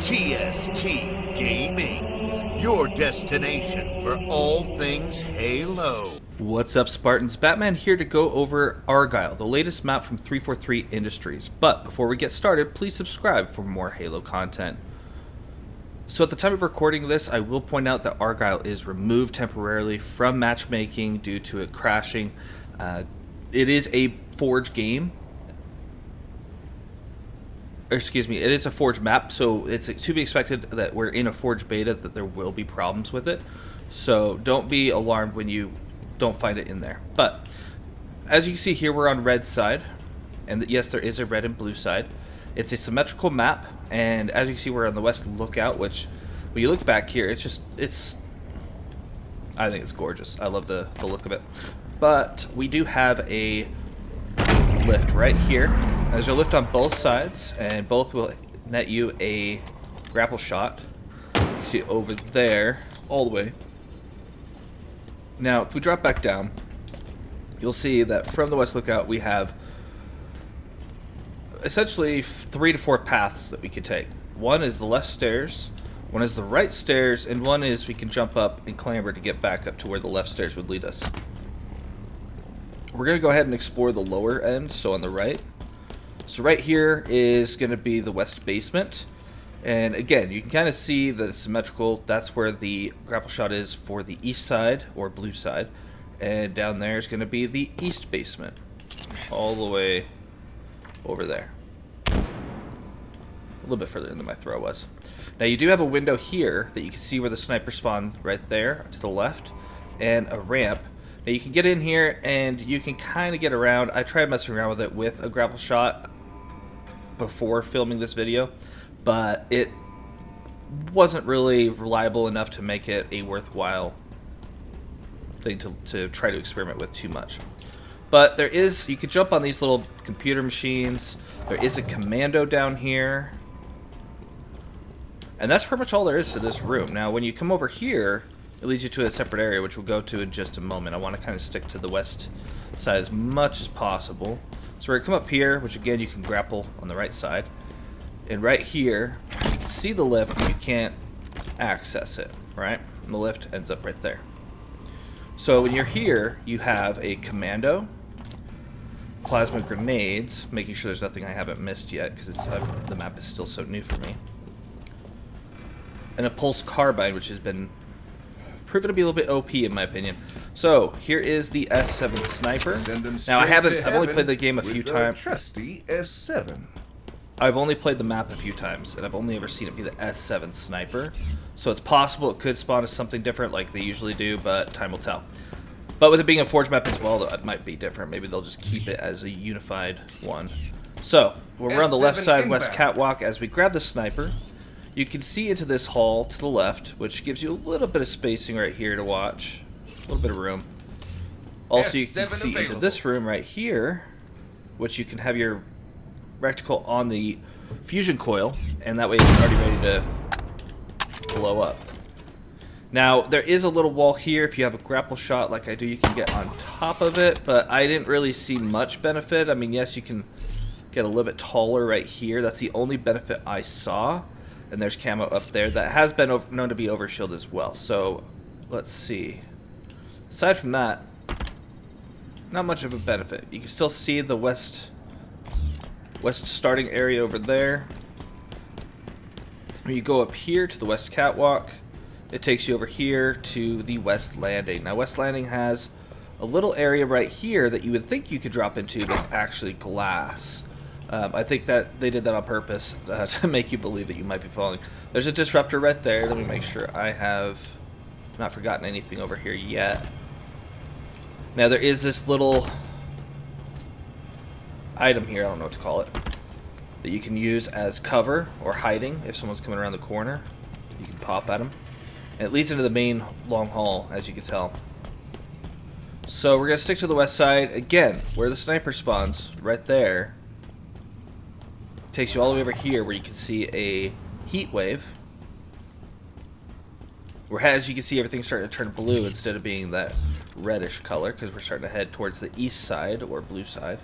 TST Gaming, your destination for all things Halo. What's up, Spartans? Batman here to go over Argyle, the latest map from 343 Industries. But before we get started, please subscribe for more Halo content. So at the time of recording this, I will point out that Argyle is removed temporarily from matchmaking due to it crashing. It is a Forge game. Excuse me, it is a Forge map, so it's to be expected that we're in a Forge beta that there will be problems with it. So don't be alarmed when you don't find it in there. But as you can see here, we're on red side, and yes, there is a red and blue side. It's a symmetrical map, and as you can see, we're on the west lookout, which when you look back here, I think it's gorgeous. I love the look of it. But we do have a lift right here. There's a lift on both sides, and both will net you a grapple shot. You can see it over there, all the way. Now, if we drop back down, you'll see that from the west lookout, we have essentially 3 to 4 paths that we could take. One is the left stairs, one is the right stairs, and one is we can jump up and clamber to get back up to where the left stairs would lead us. We're going to go ahead and explore the lower end, so on the right. So right here is going to be the west basement. And again, you can kind of see that it's symmetrical. That's where the grapple shot is for the east side, or blue side. And down there is going to be the east basement, all the way over there. A little bit further than my throw was. Now you do have a window here that you can see where the sniper spawned right there to the left, and a ramp. Now you can get in here and you can kind of get around. I tried messing around with it with a grapple shot before filming this video, but it wasn't really reliable enough to make it a worthwhile thing to try to experiment with too much. But there is, you can jump on these little computer machines. There is a commando down here. And that's pretty much all there is to this room. Now when you come over here, it leads you to a separate area, which we'll go to in just a moment. I want to kind of stick to the west side as much as possible. So we're going to come up here, which again, you can grapple on the right side. And right here, you can see the lift, but you can't access it, right? And the lift ends up right there. So when you're here, you have a commando, plasma grenades, making sure there's nothing I haven't missed yet, because the map is still so new for me. And a pulse carbine, which has been proven to be a little bit OP in my opinion. So here is the S7 sniper. Now I've only played the game a few times. Trusty S7. I've only played the map a few times, and I've only ever seen it be the S7 sniper. So it's possible it could spawn as something different like they usually do, but time will tell. But with it being a Forge map as well, it might be different. Maybe they'll just keep it as a unified one. So we're on the left side west catwalk. As we grab the sniper, you can see into this hall to the left, which gives you a little bit of spacing right here to watch. A little bit of room. Also, you can see into this room right here, which you can have your reticle on the fusion coil, and that way it's already ready to blow up. Now, there is a little wall here. If you have a grapple shot like I do, you can get on top of it, but I didn't really see much benefit. I mean, yes, you can get a little bit taller right here. That's the only benefit I saw. And there's camo up there that has been known to be overshield as well. So let's see. Aside from that, not much of a benefit. You can still see the west starting area over there. When you go up here to the west catwalk, it takes you over here to the west landing. Now west landing has a little area right here that you would think you could drop into, but it's actually glass. I think that they did that on purpose to make you believe that you might be falling. There's a disruptor right there. Let me make sure I have not forgotten anything over here yet. Now there is this little item here, I don't know what to call it, that you can use as cover or hiding if someone's coming around the corner. You can pop at them. And it leads into the main long hall, as you can tell. So we're going to stick to the west side. Again, where the sniper spawns, right there. Takes you all the way over here where you can see a heat wave. Where, as you can see, everything's starting to turn blue instead of being that reddish color, because we're starting to head towards the east side or blue side.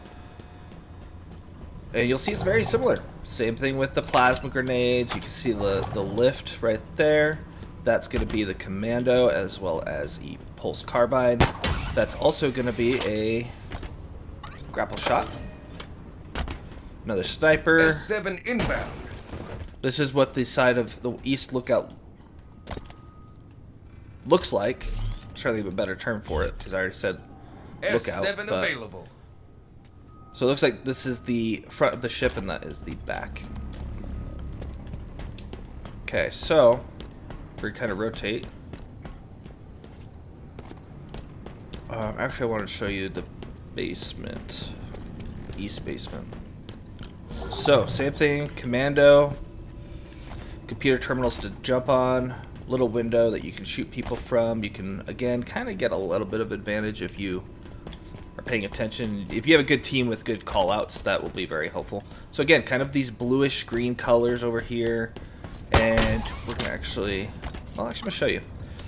And you'll see it's very similar. Same thing with the plasma grenades. You can see the lift right there. That's going to be the commando as well as the pulse carbine. That's also going to be a grapple shot. Another sniper. S7 inbound. This is what the side of the east lookout looks like. I'm trying to think of a better term for it because I already said lookout. S7 available. So it looks like this is the front of the ship and that is the back. Okay, so we kind of rotate. Actually, I want to show you the basement, east basement. So same thing, commando, computer terminals to jump on, little window that you can shoot people from. You can again kind of get a little bit of advantage if you are paying attention. If you have a good team with good callouts, that will be very helpful. So again, kind of these bluish green colors over here, and we're gonna actually, well, I'm gonna show you.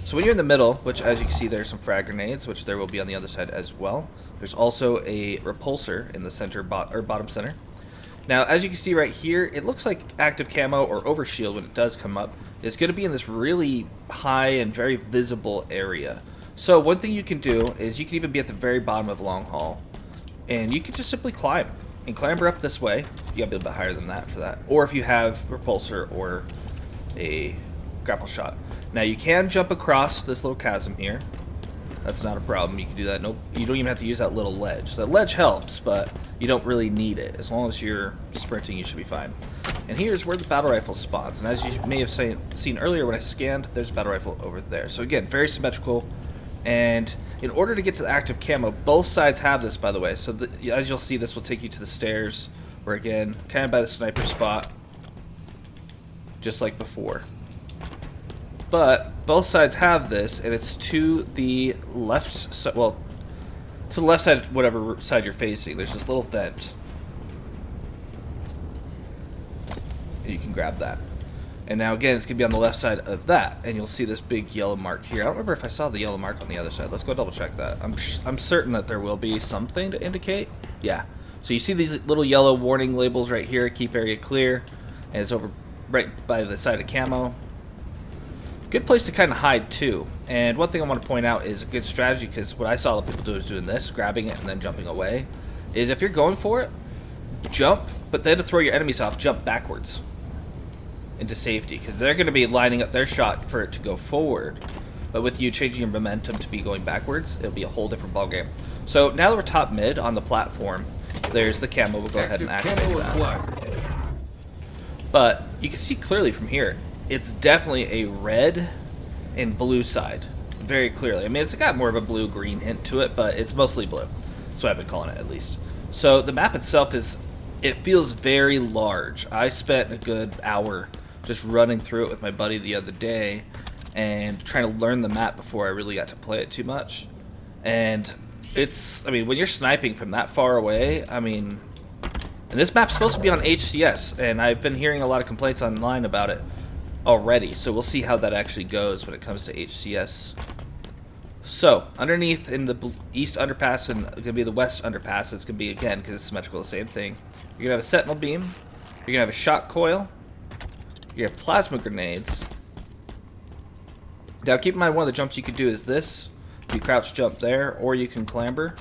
So when you're in the middle, which as you can see, there's some frag grenades, which there will be on the other side as well. There's also a repulsor in the center bottom center. Now, as you can see right here, it looks like active camo or overshield when it does come up is going to be in this really high and very visible area. So one thing you can do is you can even be at the very bottom of long haul, and you can just simply climb and clamber up this way. You gotta be a bit higher than that for that. Or if you have repulsor or a grapple shot. Now you can jump across this little chasm here. That's not a problem. You can do that. Nope. You don't even have to use that little ledge. The ledge helps, but you don't really need it. As long as you're sprinting, you should be fine. And here's where the battle rifle spawns. And as you may have seen earlier when I scanned, there's a battle rifle over there. So again, very symmetrical. And in order to get to the active camo, both sides have this, by the way. So as you'll see, this will take you to the stairs, where again, kind of by the sniper spot, just like before. But both sides have this, and it's to the left side, well, to the left side, whatever side you're facing. There's this little vent. And you can grab that. And now again, it's going to be on the left side of that, and you'll see this big yellow mark here. I don't remember if I saw the yellow mark on the other side. Let's go double check that. I'm certain that there will be something to indicate. Yeah. So you see these little yellow warning labels right here, keep area clear, and it's over right by the side of camo. Good place to kind of hide too. And one thing I want to point out is a good strategy, because what I saw a lot of people do is doing this, grabbing it and then jumping away, is if you're going for it, jump, but then to throw your enemies off, jump backwards into safety, because they're going to be lining up their shot for it to go forward. But with you changing your momentum to be going backwards, it'll be a whole different ballgame. So now that we're top mid on the platform, there's the camo. We'll go ahead and activate that. But you can see clearly from here, it's definitely a red and blue side, very clearly. I mean, it's got more of a blue-green hint to it, but it's mostly blue. That's what I've been calling it, at least. So the map itself it feels very large. I spent a good hour just running through it with my buddy the other day and trying to learn the map before I really got to play it too much. And I mean, when you're sniping from that far away, I mean, and this map's supposed to be on HCS, and I've been hearing a lot of complaints online about it already, so we'll see how that actually goes when it comes to HCS. So underneath in the east underpass and going to be the west underpass, it's going to be, again, because it's symmetrical, the same thing. You're going to have a sentinel beam, you're going to have a shot coil, you're going to have plasma grenades. Now keep in mind, one of the jumps you could do is this. You crouch jump there, or you can clamber.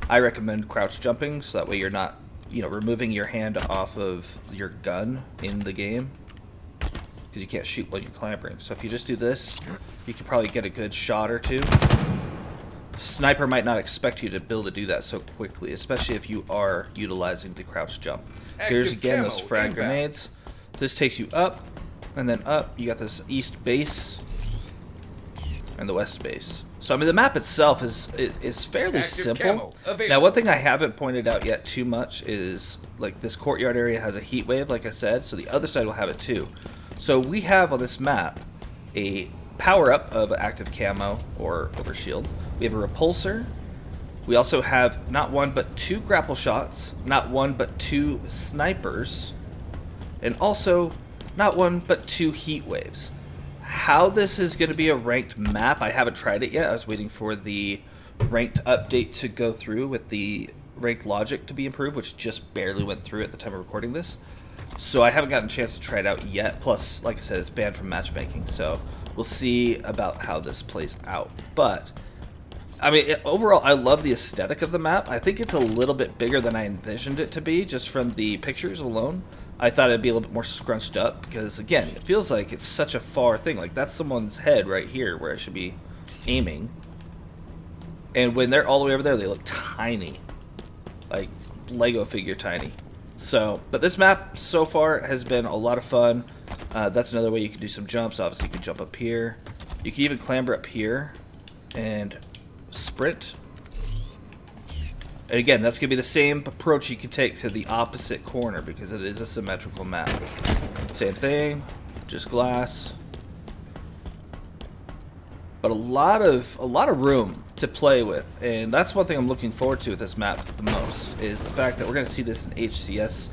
I recommend crouch jumping, so that way you're not, removing your hand off of your gun in the game, because you can't shoot while you're clambering. So if you just do this, you can probably get a good shot or two. Sniper might not expect you to be able to do that so quickly, especially if you are utilizing the crouch jump. Here's again those frag grenades. This takes you up, and then up. You got this east base and the west base. So I mean, the map itself is fairly simple. Now, one thing I haven't pointed out yet too much is, like, this courtyard area has a heat wave, like I said, so the other side will have it too. So we have on this map a power-up of active camo or overshield. We have a repulsor. We also have not one but two grapple shots, not one but two snipers, and also not one but two heat waves. How this is going to be a ranked map, I haven't tried it yet. I was waiting for the ranked update to go through with the ranked logic to be improved, which just barely went through at the time of recording this. So I haven't gotten a chance to try it out yet. Plus, like I said, it's banned from matchmaking. So we'll see about how this plays out. But, I mean, overall, I love the aesthetic of the map. I think it's a little bit bigger than I envisioned it to be, just from the pictures alone. I thought it'd be a little bit more scrunched up because, again, it feels like it's such a far thing. Like, that's someone's head right here where I should be aiming. And when they're all the way over there, they look tiny. Like, Lego figure tiny. So, but this map so far has been a lot of fun. That's another way you can do some jumps. Obviously, you can jump up here. You can even clamber up here and sprint. And again, that's going to be the same approach you can take to the opposite corner because it is a symmetrical map. Same thing, just glass. But a lot of room to play with, and that's one thing I'm looking forward to with this map the most, is the fact that we're going to see this in HCS,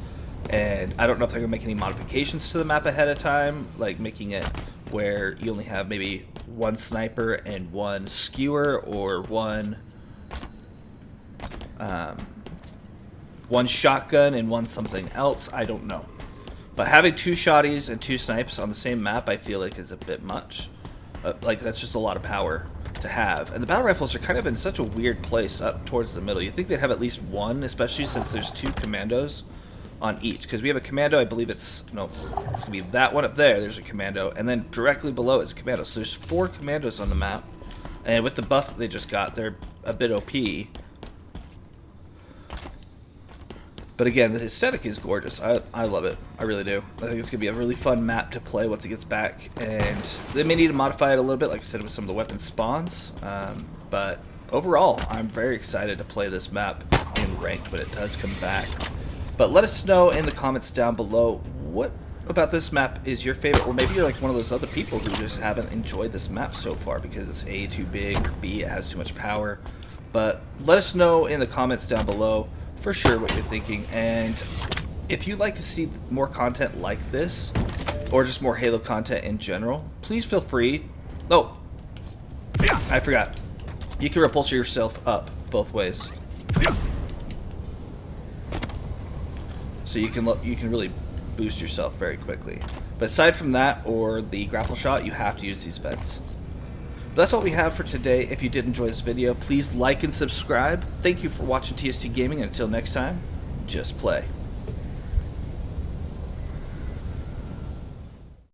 and I don't know if they're going to make any modifications to the map ahead of time, like making it where you only have maybe one sniper and one skewer, or one shotgun and one something else. I don't know. But having 2 shotties and 2 snipes on the same map, I feel like is a bit much. Like, that's just a lot of power to have. And the battle rifles are kind of in such a weird place up towards the middle. You think they'd have at least one, especially since there's 2 commandos on each. Because we have a commando, I believe it's going to be that one up there. There's a commando. And then directly below is a commando. So there's 4 commandos on the map. And with the buff that they just got, they're a bit OP. But again, the aesthetic is gorgeous. I love it. I really do. I think it's going to be a really fun map to play once it gets back. And they may need to modify it a little bit, like I said, with some of the weapon spawns. But overall, I'm very excited to play this map in ranked when it does come back. But let us know in the comments down below what about this map is your favorite, or maybe you're like one of those other people who just haven't enjoyed this map so far because it's A, too big, or B, it has too much power. But let us know in the comments down below for sure what you're thinking, and if you'd like to see more content like this or just more Halo content in general, please feel free. Oh, I forgot, you can repulsor yourself up both ways, so you can really boost yourself very quickly. But aside from that, or the grapple shot, you have to use these vents. That's all we have for today. If you did enjoy this video, please like and subscribe. Thank you for watching TST Gaming, and until next time, just play.